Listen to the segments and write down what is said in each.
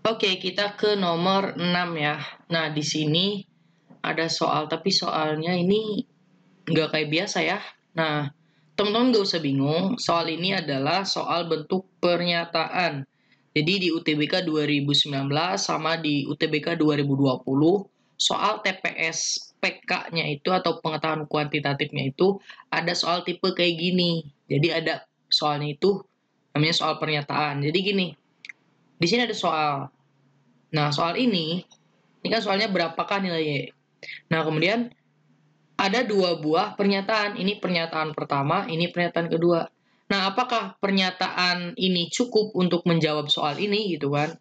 Oke, kita ke nomor 6 ya. Nah, di sini ada soal, tapi soalnya ini nggak kayak biasa ya. Nah, teman-teman nggak usah bingung, soal ini adalah soal bentuk pernyataan. Jadi di UTBK 2019 sama di UTBK 2020, soal TPS PK-nya itu atau pengetahuan kuantitatifnya itu ada soal tipe kayak gini. Jadi ada soalnya itu namanya soal pernyataan. Jadi gini, di sini ada soal. Nah, soal ini kan soalnya berapakah nilai Y. Nah, kemudian ada dua buah pernyataan. Ini pernyataan pertama, ini pernyataan kedua. Nah, apakah pernyataan ini cukup untuk menjawab soal ini gitu kan?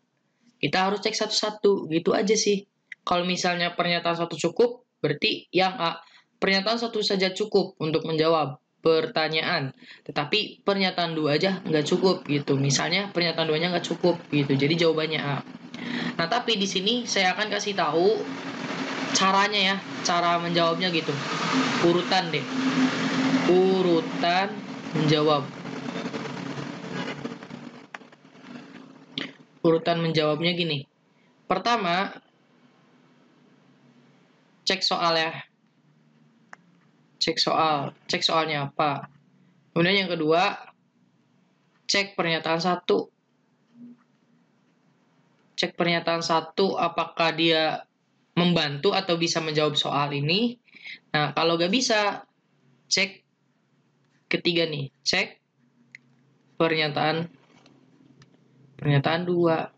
Kita harus cek satu-satu, gitu aja sih. Kalau misalnya pernyataan satu cukup, berarti yang A. Pernyataan satu saja cukup untuk menjawab pertanyaan. Tetapi pernyataan dua aja nggak cukup gitu. Misalnya pernyataan duanya nggak cukup gitu. Jadi jawabannya A. Nah, tapi di sini saya akan kasih tahu caranya ya, cara menjawabnya gitu. Urutan deh. Urutan menjawab. Urutan menjawabnya gini. Pertama, cek soal ya. Cek soal. Cek soalnya apa. Kemudian yang kedua, cek pernyataan satu. Cek pernyataan satu apakah dia membantu atau bisa menjawab soal ini. Nah, kalau nggak bisa, cek ketiga nih. Cek pernyataan dua.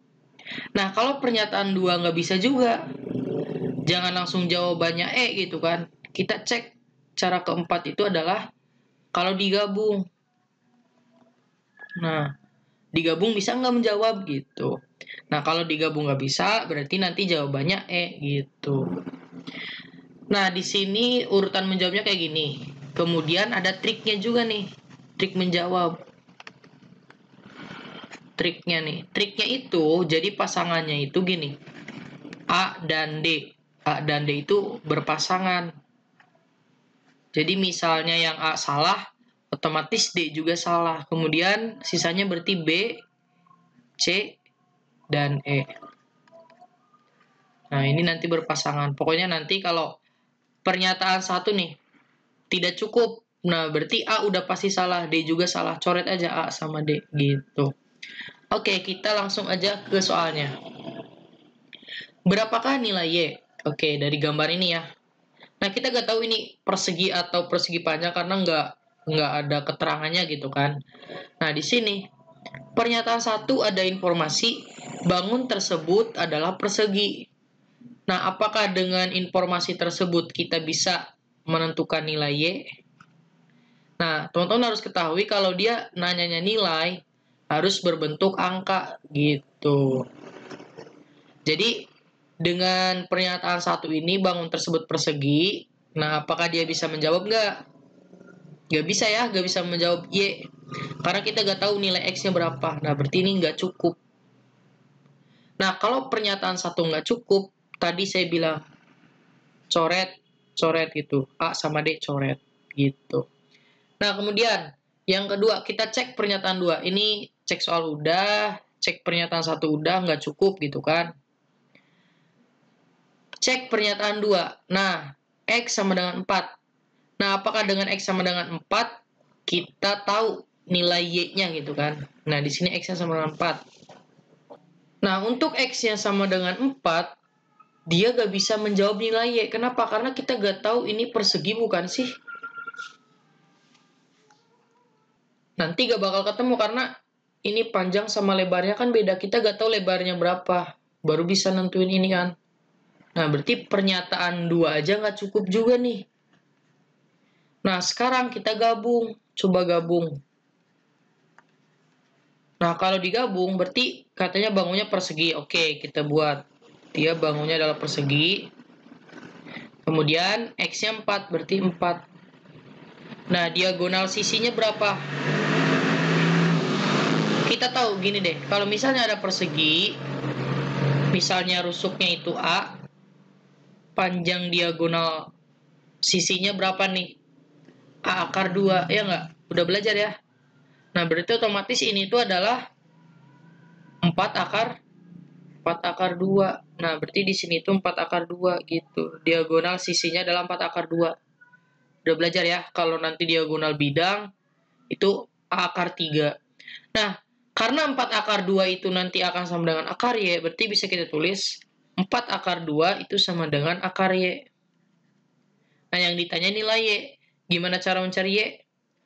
Nah, kalau pernyataan dua nggak bisa juga, jangan langsung jawabannya gitu kan. Kita cek cara keempat itu adalah kalau digabung. Nah, digabung bisa nggak menjawab gitu. Nah, kalau digabung nggak bisa, berarti nanti jawabannya gitu. Nah, di sini urutan menjawabnya kayak gini. Kemudian ada triknya juga nih. Trik menjawab. Triknya nih. Triknya itu, jadi pasangannya itu gini. A dan D. A dan D itu berpasangan. Jadi misalnya yang A salah, otomatis D juga salah. Kemudian sisanya berarti B, C, dan E. Nah, ini nanti berpasangan. Pokoknya nanti kalau pernyataan satu nih tidak cukup, nah berarti A udah pasti salah, D juga salah. Coret aja A sama D gitu. Oke, kita langsung aja ke soalnya. Berapakah nilai Y? Oke, dari gambar ini ya. Nah, kita nggak tahu ini persegi atau persegi panjang karena nggak ada keterangannya gitu kan. Nah, di sini pernyataan satu ada informasi bangun tersebut adalah persegi. Nah, apakah dengan informasi tersebut kita bisa menentukan nilai Y? Nah, teman-teman harus ketahui kalau dia nanyanya nilai harus berbentuk angka gitu. Jadi dengan pernyataan satu ini bangun tersebut persegi. Nah, apakah dia bisa menjawab nggak? Nggak bisa ya, nggak bisa menjawab Y. Karena kita nggak tahu nilai X-nya berapa. Nah, berarti ini nggak cukup. Nah, kalau pernyataan satu nggak cukup, tadi saya bilang coret, coret gitu. A sama D coret gitu. Nah, kemudian yang kedua kita cek pernyataan dua. Ini cek soal udah, cek pernyataan satu udah nggak cukup gitu kan. Cek pernyataan 2. Nah, X sama dengan 4. Nah, apakah dengan X sama dengan 4, kita tahu nilai Y-nya gitu kan. Nah, di sini X-nya sama dengan 4. Nah, untuk X-nya sama dengan 4, dia gak bisa menjawab nilai Y. Kenapa? Karena kita gak tahu ini persegi bukan sih. Nanti gak bakal ketemu karena ini panjang sama lebarnya kan beda. Kita gak tahu lebarnya berapa. Baru bisa nentuin ini kan. Nah, berarti pernyataan 2 aja nggak cukup juga nih. Nah, sekarang kita gabung. Coba gabung. Nah, kalau digabung, berarti katanya bangunnya persegi. Oke, kita buat. Dia bangunnya adalah persegi. Kemudian, X-nya 4, berarti 4. Nah, diagonal sisinya berapa? Kita tahu, gini deh. Kalau misalnya ada persegi, misalnya rusuknya itu A, panjang diagonal sisinya berapa nih? A akar 2, ya nggak? Udah belajar ya? Nah, berarti otomatis ini itu adalah 4 akar 4 akar 2. Nah, berarti di sini tuh 4 akar 2 gitu. Diagonal sisinya adalah 4 akar 2. Udah belajar ya, kalau nanti diagonal bidang itu A akar 3. Nah, karena 4 akar 2 itu nanti akan sama dengan akar Y, berarti bisa kita tulis 4 akar 2 itu sama dengan akar Y. Nah, yang ditanya nilai Y. Gimana cara mencari Y?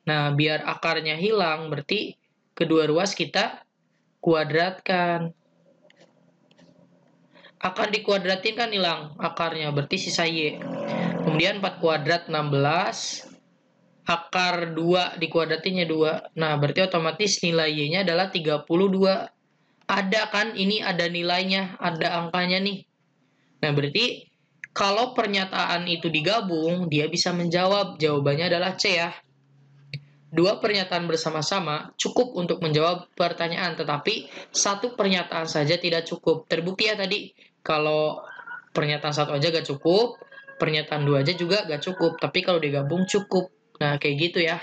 Nah, biar akarnya hilang, berarti kedua ruas kita kuadratkan. Akar dikuadratin kan hilang akarnya, berarti sisa Y. Kemudian 4 kuadrat 16, akar 2 dikuadratinnya 2. Nah, berarti otomatis nilai Y-nya adalah 32. Ada kan, ini ada nilainya, ada angkanya nih. Nah, berarti kalau pernyataan itu digabung, dia bisa menjawab. Jawabannya adalah C ya. Dua pernyataan bersama-sama cukup untuk menjawab pertanyaan, tetapi satu pernyataan saja tidak cukup. Terbukti ya tadi, kalau pernyataan satu aja gak cukup, pernyataan dua aja juga gak cukup, tapi kalau digabung cukup. Nah, kayak gitu ya.